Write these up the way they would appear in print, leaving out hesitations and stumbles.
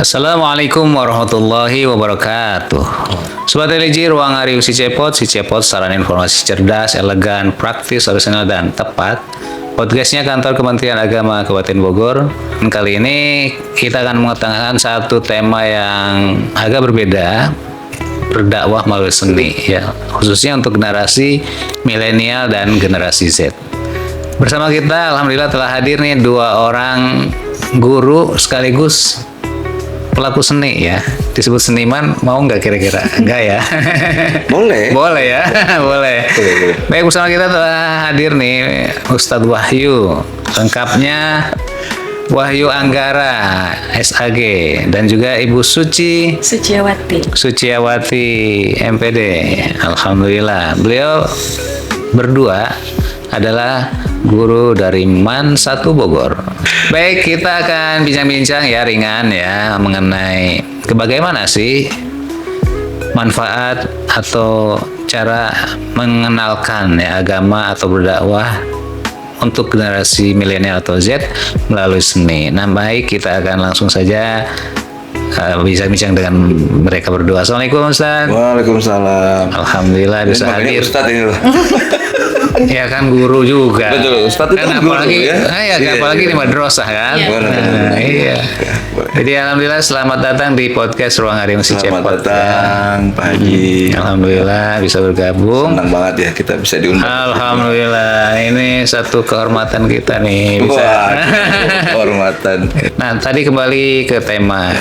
Assalamualaikum warahmatullahi wabarakatuh. Sobat LG, ruang hari si Cepot saran informasi cerdas, elegan, praktis, orisinal dan tepat. Podcastnya kantor Kementerian Agama Kabupaten Bogor. Dan kali ini kita akan mengetengahkan satu tema yang agak berbeda, berdakwah melalui seni, ya, khususnya untuk generasi milenial dan generasi Z. Bersama kita, alhamdulillah telah hadir nih dua orang guru sekaligus pelaku seni, ya. Disebut seniman, mau nggak kira-kira? Enggak ya? Boleh. Boleh ya? Boleh. Baik, bersama kita telah hadir nih Ustadz Wahyu. Lengkapnya Wahyu Anggara, SAG. Dan juga Ibu Suciawati, MPD. Alhamdulillah. Beliau berdua adalah guru dari MAN 1 Bogor. Baik, kita akan bincang-bincang ya, ringan ya, mengenai bagaimana sih manfaat atau cara mengenalkan ya agama atau berdakwah untuk generasi milenial atau Z melalui seni. Nah, baik, kita akan langsung saja bincang-bincang dengan mereka berdua. Assalamualaikum Ustaz. Waalaikumsalam. Alhamdulillah bisa hadir. Ustadz ini loh. Ya kan guru juga. Betul, Ustadz itu kan guru apalagi, ya. Apalagi di madrasah kan. Iya. Jadi alhamdulillah selamat datang di podcast Ruang Hari si Cepot. Selamat datang Pak Haji. Alhamdulillah bisa bergabung. Senang banget ya kita bisa diundang. Alhamdulillah, ini satu kehormatan kita nih bisa. Wah, kehormatan. Nah, tadi kembali ke tema.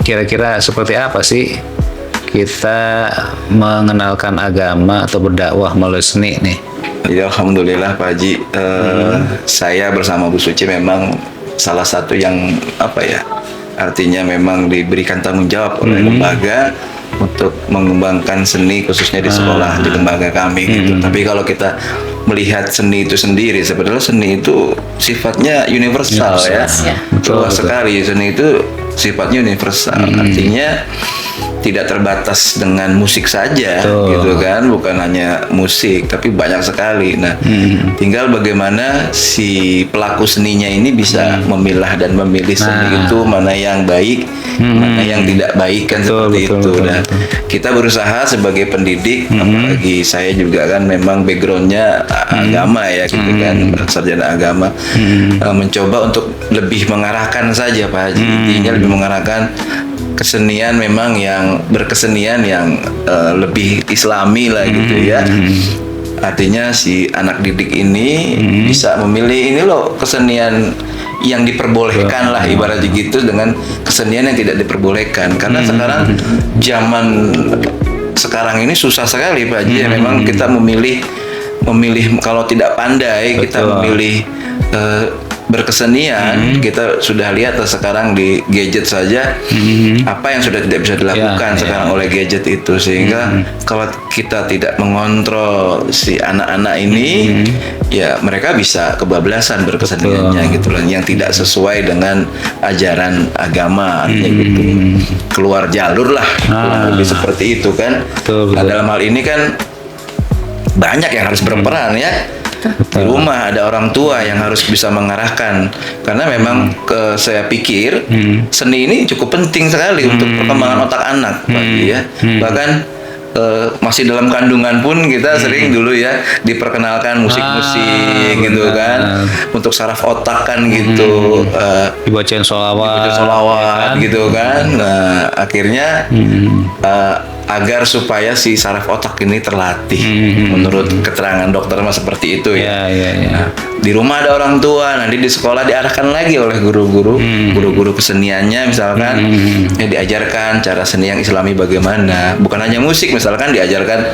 Kira-kira seperti apa sih kita mengenalkan agama atau berdakwah melalui seni nih? Ya, alhamdulillah Pak Haji. Saya bersama Bu Suci memang salah satu yang artinya memang diberikan tanggung jawab oleh lembaga untuk mengembangkan seni khususnya di sekolah di lembaga kami gitu. Tapi kalau kita melihat seni itu sendiri, sebenarnya seni itu sifatnya universal ya. Luas sekali, seni itu sifatnya universal. Artinya tidak terbatas dengan musik saja, gitu kan, bukan hanya musik, tapi banyak sekali. Nah, tinggal bagaimana si pelaku seninya ini bisa memilah dan memilih seni itu mana yang baik, mana yang tidak baik kan, seperti itu. Nah, kita berusaha sebagai pendidik, apalagi saya juga kan memang backgroundnya agama ya, gitu kan, sarjana agama, mencoba untuk lebih mengarahkan saja Pak Haji, intinya lebih mengarahkan kesenian memang yang berkesenian yang lebih islami lah gitu ya. Artinya si anak didik ini bisa memilih ini loh kesenian yang diperbolehkan lah ibaratnya gitu dengan kesenian yang tidak diperbolehkan. Karena sekarang zaman sekarang ini susah sekali Pak Haji. Memang kita memilih kalau tidak pandai kita memilih berkesenian, kita sudah lihat sekarang di gadget saja apa yang sudah tidak bisa dilakukan sekarang oleh gadget itu, sehingga kalau kita tidak mengontrol si anak-anak ini ya mereka bisa kebablasan berkeseniannya gitu loh, yang tidak sesuai dengan ajaran agama, artinya gitu keluar jalur lah, lebih seperti itu kan. Nah, dalam hal ini kan banyak yang harus berperan ya. Di rumah ada orang tua yang harus bisa mengarahkan, karena memang saya pikir seni ini cukup penting sekali untuk perkembangan otak anak ya. Bahkan masih dalam kandungan pun kita sering dulu ya diperkenalkan musik-musik gitu kan, untuk saraf otak kan gitu, dibacain sholawat ya kan? Gitu kan. Nah, akhirnya agar supaya si saraf otak ini terlatih, menurut keterangan dokter mah seperti itu ya. Nah, di rumah ada orang tua, nanti di sekolah diarahkan lagi oleh guru-guru keseniannya misalkan, ya diajarkan cara seni yang islami bagaimana, bukan hanya musik, misalkan diajarkan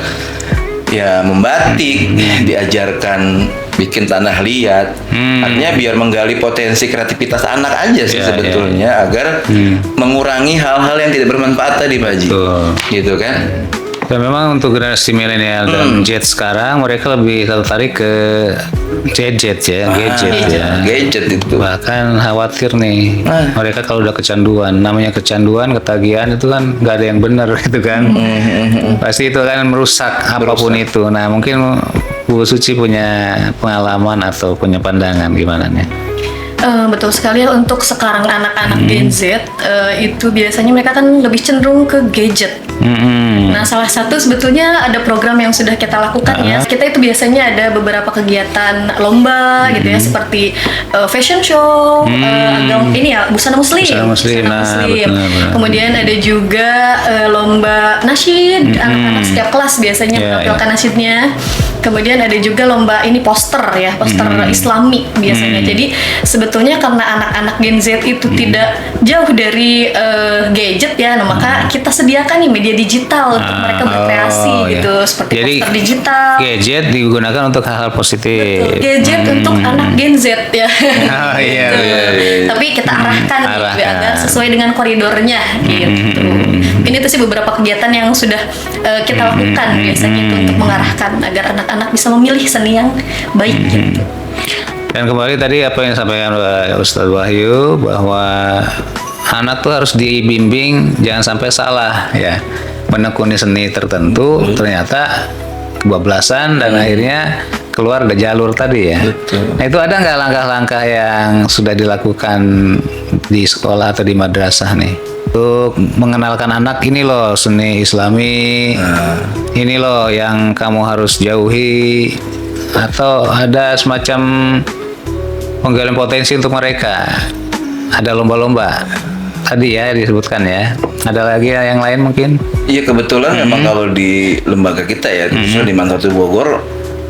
ya membatik, diajarkan bikin tanah liat, artinya biar menggali potensi kreativitas anak aja sih sebetulnya, agar mengurangi hal-hal yang tidak bermanfaat tadi Pak Haji, gitu kan. Dan memang untuk generasi milenial dan Z sekarang mereka lebih tertarik ke gadget ya. Gadget itu. Bahkan khawatir nih, mereka kalau udah kecanduan, namanya kecanduan, ketagihan itu kan nggak ada yang benar gitu kan. Pasti itu akan merusak apapun itu. Nah, mungkin Bu Suci punya pengalaman atau punya pandangan gimana nih? Betul sekali. Untuk sekarang anak-anak Gen Z itu biasanya mereka kan lebih cenderung ke gadget. Nah, salah satu sebetulnya ada program yang sudah kita lakukan ya. Kita itu biasanya ada beberapa kegiatan lomba gitu ya, seperti fashion show, ini ya busana muslim. Benar. Kemudian ada juga lomba nasyid, anak-anak setiap kelas biasanya menampilkan nasyidnya. Kemudian ada juga lomba ini poster ya, poster Islami biasanya. Jadi sebetulnya karena anak-anak Gen Z itu tidak jauh dari gadget ya, nah maka kita sediakan nih media digital untuk mereka berkreasi gitu, seperti jadi, poster digital. Gadget digunakan untuk hal-hal positif. Betul, gadget untuk anak Gen Z ya. Iya. Tapi kita arahkan nih, agar sesuai dengan koridornya gitu. Ini tuh sih beberapa kegiatan yang sudah kita lakukan biasanya itu untuk mengarahkan agar anak-anak bisa memilih seni yang baik gitu. Dan kembali tadi apa yang disampaikan Ustadz Wahyu, bahwa anak tuh harus dibimbing jangan sampai salah ya, menekuni seni tertentu ternyata kebablasan dan akhirnya keluar dari jalur tadi ya. Betul. Nah, itu ada nggak langkah-langkah yang sudah dilakukan di sekolah atau di madrasah nih untuk mengenalkan anak, ini loh seni Islami, ini loh yang kamu harus jauhi, atau ada semacam penggalian potensi untuk mereka? Ada lomba-lomba tadi ya disebutkan ya. Ada lagi yang lain mungkin? Iya, kebetulan memang kalau di lembaga kita ya, khususnya di Manfaat Bogor,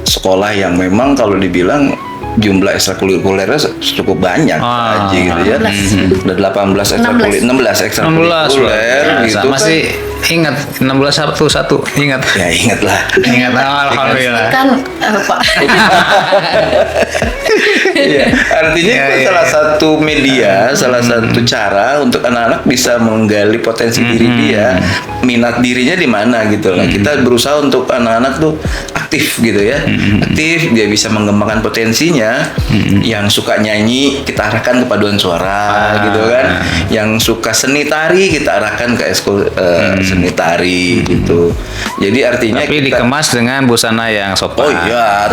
sekolah yang memang kalau dibilang jumlah ekstrakurikulernya cukup banyak aja gitu ya. Ada 18 ekstrakurikuler, 16 ekstrakurikuler gitu. Masih ingat 16 ingat. Ya ingat lah. Ingat, alhamdulillah. Kan Pak. Iya, artinya itu salah satu media, salah satu cara untuk anak-anak bisa menggali potensi diri dia, minat dirinya di mana gitu lah. Kita berusaha untuk anak-anak tuh aktif gitu ya, aktif, dia bisa mengembangkan potensinya. Yang suka nyanyi kita arahkan ke paduan suara gitu kan, yang suka seni tari kita arahkan ke ekskul seni tari gitu. Jadi artinya tapi kita dikemas dengan busana yang sopan. Oh iya,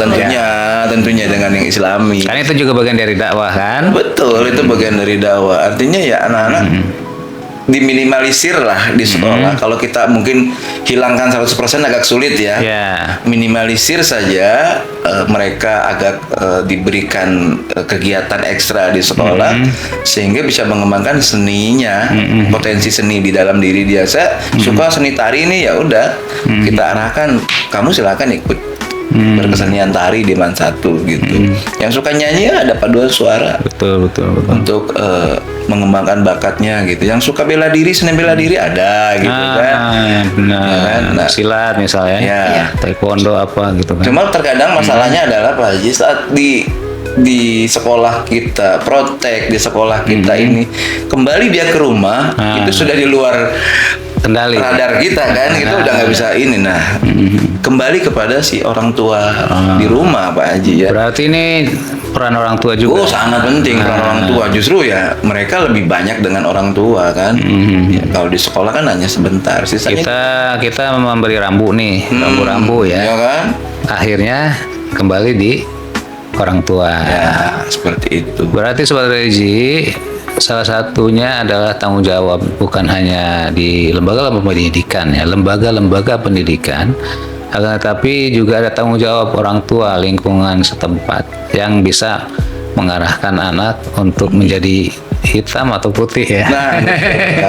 tentunya dengan yang Islami. Kan itu juga bagian dari dakwah kan? Betul, itu bagian dari dakwah. Artinya ya anak-anak diminimalisir lah di sekolah. Kalau kita mungkin hilangkan 100% agak sulit ya. Minimalisir saja, mereka agak diberikan kegiatan ekstra di sekolah sehingga bisa mengembangkan seninya, potensi seni di dalam diri dia. Saya suka seni tari nih, ya udah kita arahkan, kamu silakan ikut berkesenian tari di Man 1 gitu. Yang suka nyanyi ada paduan suara. Betul. Untuk mengembangkan bakatnya gitu. Yang suka bela diri, seni bela diri ada gitu kan. Benar. Ya kan? Nah, silat misalnya. Ya. Taekwondo apa gitu kan. Cuma terkadang masalahnya adalah Pak Haji, saat di sekolah kita, praktek di sekolah kita ini, kembali dia ke rumah, itu sudah di luar kendali radar kita kan, itu udah nggak bisa ini. Nah, kembali kepada si orang tua di rumah Pak Haji ya. Berarti ini peran orang tua juga. Oh, sangat penting peran orang tua. Justru ya mereka lebih banyak dengan orang tua kan. Ya, kalau di sekolah kan hanya sebentar. Sisanya kita memberi rambu nih, rambu-rambu ya. Ya kan? Akhirnya kembali di orang tua. Ya, seperti itu. Berarti Sobat Religi, salah satunya adalah tanggung jawab bukan hanya di lembaga-lembaga pendidikan ya, lembaga-lembaga pendidikan, akan tetapi juga ada tanggung jawab orang tua, lingkungan setempat yang bisa mengarahkan anak untuk menjadi hitam atau putih ya.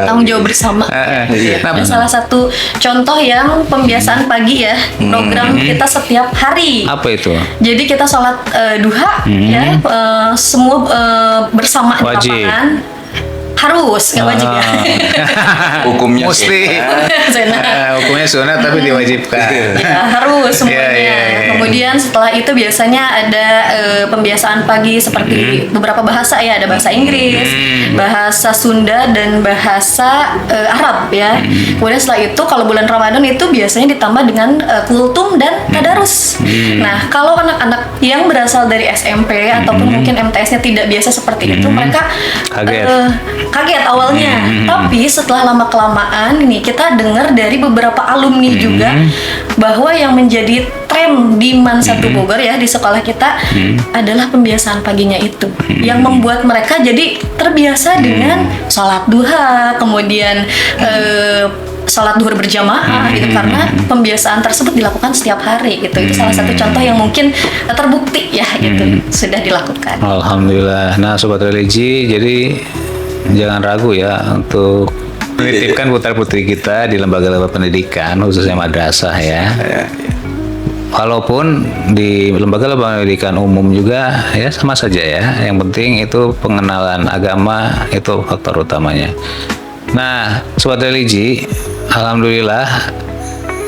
Tanggung jawab bersama. Dan salah satu contoh yang pembiasaan pagi ya, program kita setiap hari. Apa itu? Jadi kita sholat duha ya, semua bersama di Wajib. lapangan. Harus, nggak wajib ya. Hukumnya mesti. Hukumnya sunat tapi diwajibkan. Ya, harus semuanya. Kemudian setelah itu biasanya ada pembiasaan pagi seperti beberapa bahasa ya, ada bahasa Inggris, bahasa Sunda dan bahasa Arab ya. Kemudian setelah itu kalau bulan Ramadan itu biasanya ditambah dengan kultum dan tadarus. Nah, kalau anak-anak yang berasal dari SMP ataupun mungkin MTS-nya tidak biasa seperti itu, mereka kaget awalnya, tapi setelah lama kelamaan nih kita dengar dari beberapa alumni juga bahwa yang menjadi tren di MAN 1 Bogor ya di sekolah kita adalah pembiasaan paginya itu yang membuat mereka jadi terbiasa dengan sholat duha, kemudian sholat duhur berjamaah gitu, karena pembiasaan tersebut dilakukan setiap hari gitu. Itu salah satu contoh yang mungkin terbukti ya gitu sudah dilakukan. Alhamdulillah. Nah, sobat religi, jadi jangan ragu ya untuk menitipkan putra-putri kita di lembaga-lembaga pendidikan, khususnya madrasah ya. Ya, ya. Walaupun di lembaga-lembaga pendidikan umum juga ya sama saja ya. Yang penting itu pengenalan agama itu faktor utamanya. Nah, sobat religi, alhamdulillah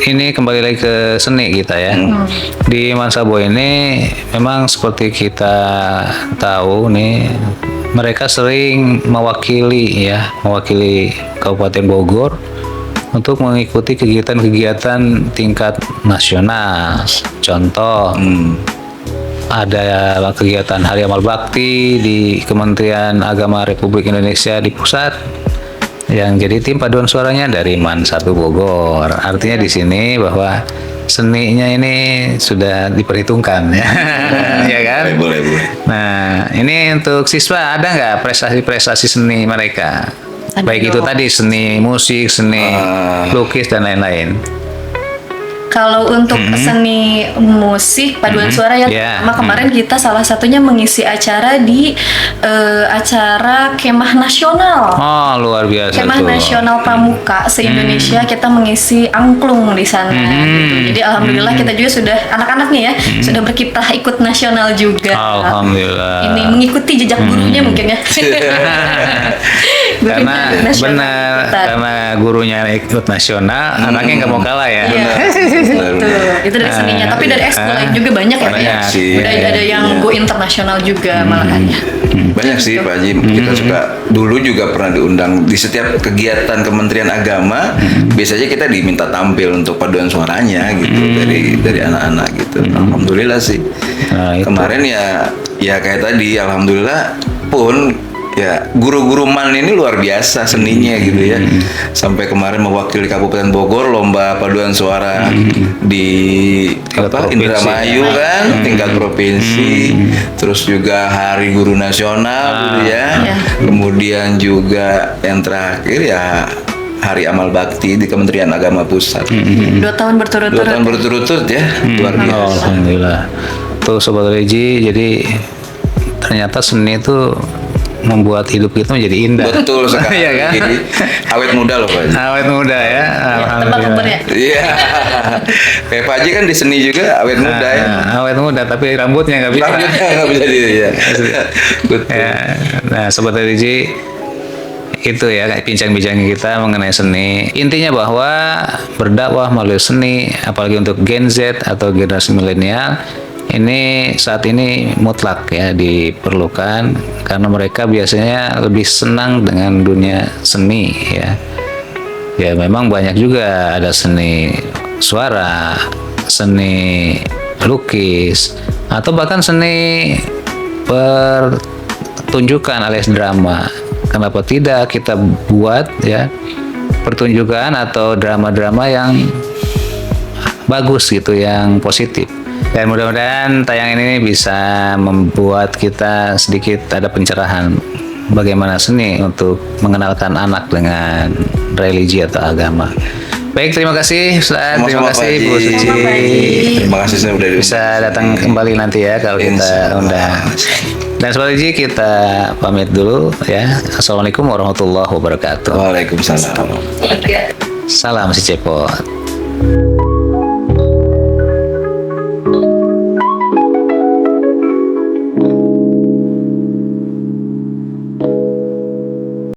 ini kembali lagi ke seni kita ya. Di MAN Sabo ini memang seperti kita tahu nih, mereka sering mewakili Kabupaten Bogor untuk mengikuti kegiatan-kegiatan tingkat nasional. Contoh, ada kegiatan Hari Amal Bakti di Kementerian Agama Republik Indonesia di pusat, yang jadi tim paduan suaranya dari MAN 1 Bogor. Artinya di sini bahwa seninya ini sudah diperhitungkan ya. Ya kan? Boleh. Nah, ini untuk siswa ada nggak prestasi-prestasi seni mereka? Baik itu tadi seni musik, seni lukis dan lain-lain. Kalau untuk seni musik paduan suara yang pertama kemarin kita salah satunya mengisi acara di acara Kemah Nasional. Oh, luar biasa Kemah tuh. Nasional Pramuka se-Indonesia, kita mengisi angklung di sana gitu. Jadi alhamdulillah kita juga sudah anak-anak nih ya sudah berkiprah ikut nasional juga. Alhamdulillah. Ini mengikuti jejak gurunya mungkin ya. Karena benar, karena gurunya ikut nasional, anaknya nggak mau kalah ya. Iya. Itu dari seninya, tapi dari ekskul lain juga banyak ya. Banyak sih. Ada yang go internasional juga malahannya. Banyak sih Pak Haji, kita suka dulu juga pernah diundang di setiap kegiatan Kementerian Agama. Biasanya kita diminta tampil untuk paduan suaranya gitu dari anak-anak gitu. Alhamdulillah sih. Nah, itu. Kemarin ya kayak tadi, alhamdulillah pun ya guru-guru MAN ini luar biasa seninya gitu ya. Sampai kemarin mewakili Kabupaten Bogor lomba paduan suara di Indramayu kan, tingkat provinsi. Terus juga Hari Guru Nasional gitu ya. Kemudian juga yang terakhir ya Hari Amal Bakti di Kementerian Agama Pusat. 2 tahun berturut-turut. 2 tahun berturut-turut ya, luar biasa. Alhamdulillah. Tuh sobat religi, jadi ternyata seni itu membuat hidup kita menjadi indah. Betul sekali. Iya kan? Jadi awet muda loh Pak Haji. Awet muda ya. Tebak umur ya. Iya. Kayak Pak Haji kan di seni juga awet muda ya. Awet muda tapi rambutnya nggak bisa. Rambutnya nggak bisa ya. Betul. Ya. Nah, sobat religi, itu ya kayak bincang-bincang kita mengenai seni. Intinya bahwa berdakwah melalui seni, apalagi untuk Gen Z atau generasi milenial, ini saat ini mutlak ya diperlukan, karena mereka biasanya lebih senang dengan dunia seni ya. Ya memang banyak juga, ada seni suara, seni lukis, atau bahkan seni pertunjukan alias drama. Kenapa tidak kita buat ya pertunjukan atau drama-drama yang bagus gitu, yang positif. Dan mudah-mudahan tayangan ini bisa membuat kita sedikit ada pencerahan bagaimana seni untuk mengenalkan anak dengan religi atau agama. Baik, terima kasih Ustaz, terima kasih Bu Suci. Terima kasih sudah Bisa datang kembali nanti ya kalau kita undang. Dan sobat religi, kita pamit dulu ya. Assalamualaikum warahmatullahi wabarakatuh. Waalaikumsalam. Salam si Cepot.